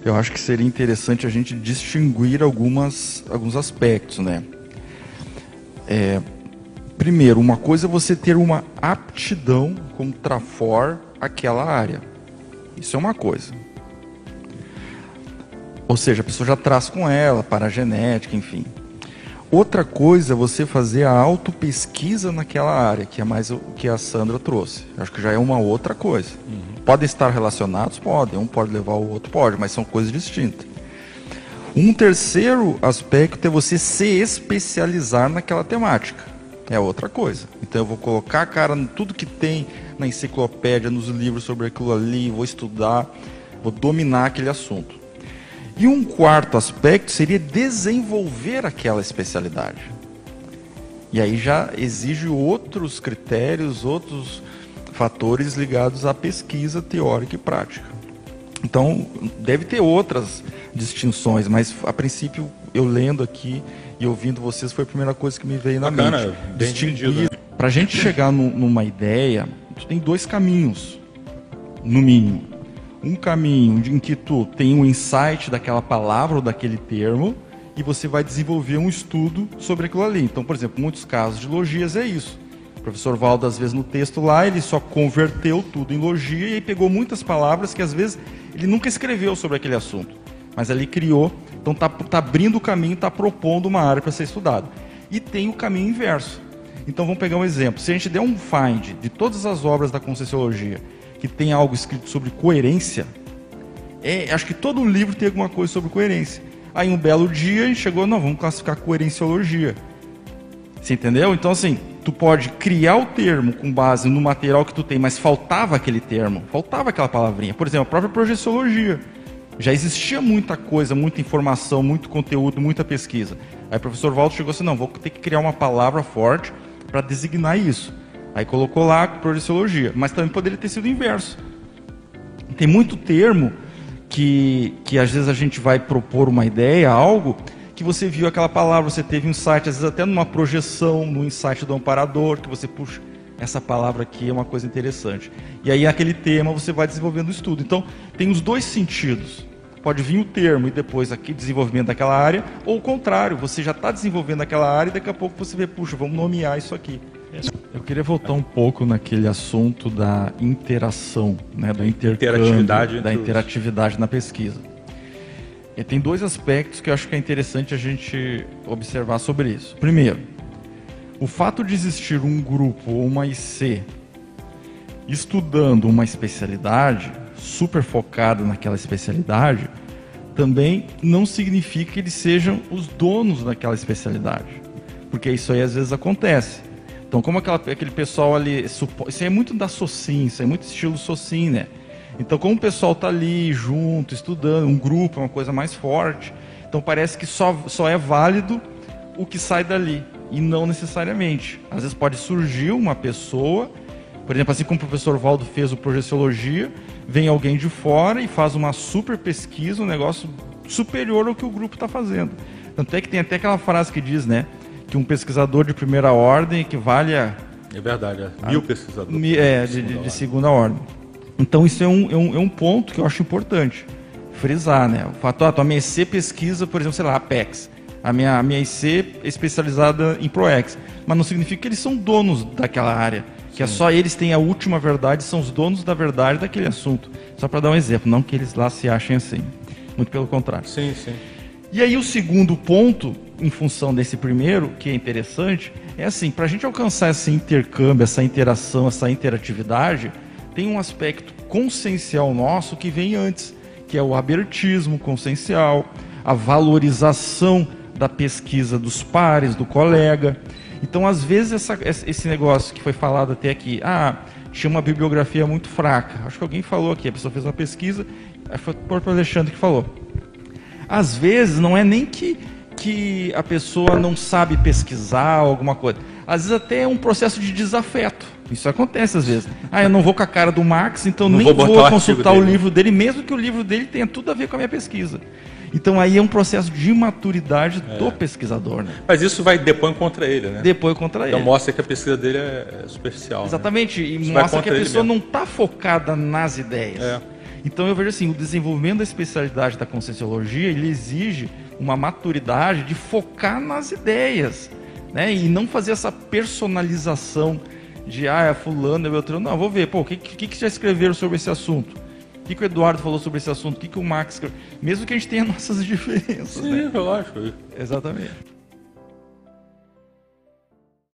Eu acho que seria interessante a gente distinguir alguns aspectos, né? Primeiro, uma coisa é você ter uma aptidão como trafor àquela área. Isso é uma coisa. Ou seja, a pessoa já traz com ela, para a genética, enfim. Outra coisa é você fazer a autopesquisa naquela área, que é mais o que a Sandra trouxe. Eu acho que já é uma outra coisa. Podem estar relacionados? Podem. Um pode levar o outro? Pode, mas são coisas distintas. Um terceiro aspecto é você se especializar naquela temática. É outra coisa. Então eu vou colocar a cara em tudo que tem na enciclopédia, nos livros sobre aquilo ali, vou estudar, vou dominar aquele assunto. E um quarto aspecto seria desenvolver aquela especialidade. E aí já exige outros critérios, outros fatores ligados à pesquisa teórica e prática. Então, deve ter outras distinções, mas a princípio, eu lendo aqui e ouvindo vocês, foi a primeira coisa que me veio na mente. Distinguir. Para a gente chegar numa ideia, tu tem dois caminhos, no mínimo. Um caminho em que tu tem um insight daquela palavra ou daquele termo e você vai desenvolver um estudo sobre aquilo ali. Então, por exemplo, muitos casos de logias é isso. O professor Valdo, às vezes, no texto lá, ele só converteu tudo em logia e aí pegou muitas palavras que, às vezes, ele nunca escreveu sobre aquele assunto. Mas ali criou, então está abrindo o caminho, está propondo uma área para ser estudada. E tem o caminho inverso. Então, vamos pegar um exemplo. Se a gente der um find de todas as obras da Conscienciologia que tem algo escrito sobre coerência, acho que todo livro tem alguma coisa sobre coerência. Aí um belo dia a gente chegou, não, vamos classificar coerenciologia. Você entendeu? Então assim, tu pode criar o termo com base no material que tu tem, mas faltava aquele termo, faltava aquela palavrinha. Por exemplo, a própria projeciologia. Já existia muita coisa, muita informação, muito conteúdo, muita pesquisa. Aí o professor Valdo chegou assim, não, vou ter que criar uma palavra forte para designar isso. Aí colocou lá projeciologia, mas também poderia ter sido o inverso. Tem muito termo que às vezes a gente vai propor uma ideia, algo, que você viu aquela palavra, você teve um insight, às vezes até numa projeção, no insight do amparador, que você puxa, essa palavra aqui é uma coisa interessante. E aí aquele tema você vai desenvolvendo o estudo. Então tem os dois sentidos. Pode vir o termo e depois aqui desenvolvimento daquela área, ou o contrário, você já está desenvolvendo aquela área e daqui a pouco você vê, puxa, vamos nomear isso aqui. Eu queria voltar um pouco naquele assunto da interação, né, do intercâmbio, da interatividade na pesquisa. E tem dois aspectos que eu acho que é interessante a gente observar sobre isso. Primeiro, o fato de existir um grupo ou uma IC estudando uma especialidade, super focada naquela especialidade, também não significa que eles sejam os donos daquela especialidade. Porque isso aí às vezes acontece. Então, como aquele pessoal ali, isso é muito da Socin, isso é muito estilo Socin, né? Então, como o pessoal está ali junto, estudando, um grupo, é uma coisa mais forte, então parece que só é válido o que sai dali, e não necessariamente. Às vezes pode surgir uma pessoa, por exemplo, assim como o professor Valdo fez o Projeciologia, vem alguém de fora e faz uma super pesquisa, um negócio superior ao que o grupo está fazendo. Tanto é que tem até aquela frase que diz, né, que um pesquisador de primeira ordem equivale a... É verdade, 1000 pesquisadores. De segunda ordem. Então isso é um ponto que eu acho importante frisar, né? O fato, a minha IC pesquisa, por exemplo, sei lá, Apex. A minha IC é especializada em ProEx. Mas não significa que eles são donos daquela área. Que é só eles têm a última verdade, são os donos da verdade daquele assunto. Só para dar um exemplo, não que eles lá se achem assim. Muito pelo contrário. Sim, sim. E aí o segundo ponto, em função desse primeiro, que é interessante, é assim, para a gente alcançar esse intercâmbio, essa interação, essa interatividade, tem um aspecto consciencial nosso que vem antes, que é o abertismo consciencial, a valorização da pesquisa dos pares, do colega. Então, às vezes, esse negócio que foi falado até aqui, tinha uma bibliografia muito fraca. Acho que alguém falou aqui, a pessoa fez uma pesquisa, foi o próprio Alexandre que falou. Às vezes, não é nem que a pessoa não sabe pesquisar alguma coisa. Às vezes até é um processo de desafeto. Isso acontece às vezes. Eu não vou com a cara do Marx, então nem vou consultar o livro dele, mesmo que o livro dele tenha tudo a ver com a minha pesquisa. Então aí é um processo de imaturidade do pesquisador, né? Mas isso depõe contra ele, né? Depõe contra ele. Então mostra que a pesquisa dele é superficial. Exatamente, né? E mostra que a pessoa não está focada nas ideias. Então eu vejo assim, o desenvolvimento da especialidade da Conscienciologia, ele exige uma maturidade de focar nas ideias, né? E não fazer essa personalização de, é fulano, é Beltrano. Não, vou ver, o que já escreveram sobre esse assunto? O que o Eduardo falou sobre esse assunto? O que o Max escreveu? Mesmo que a gente tenha nossas diferenças. Sim, né? eu acho. Exatamente.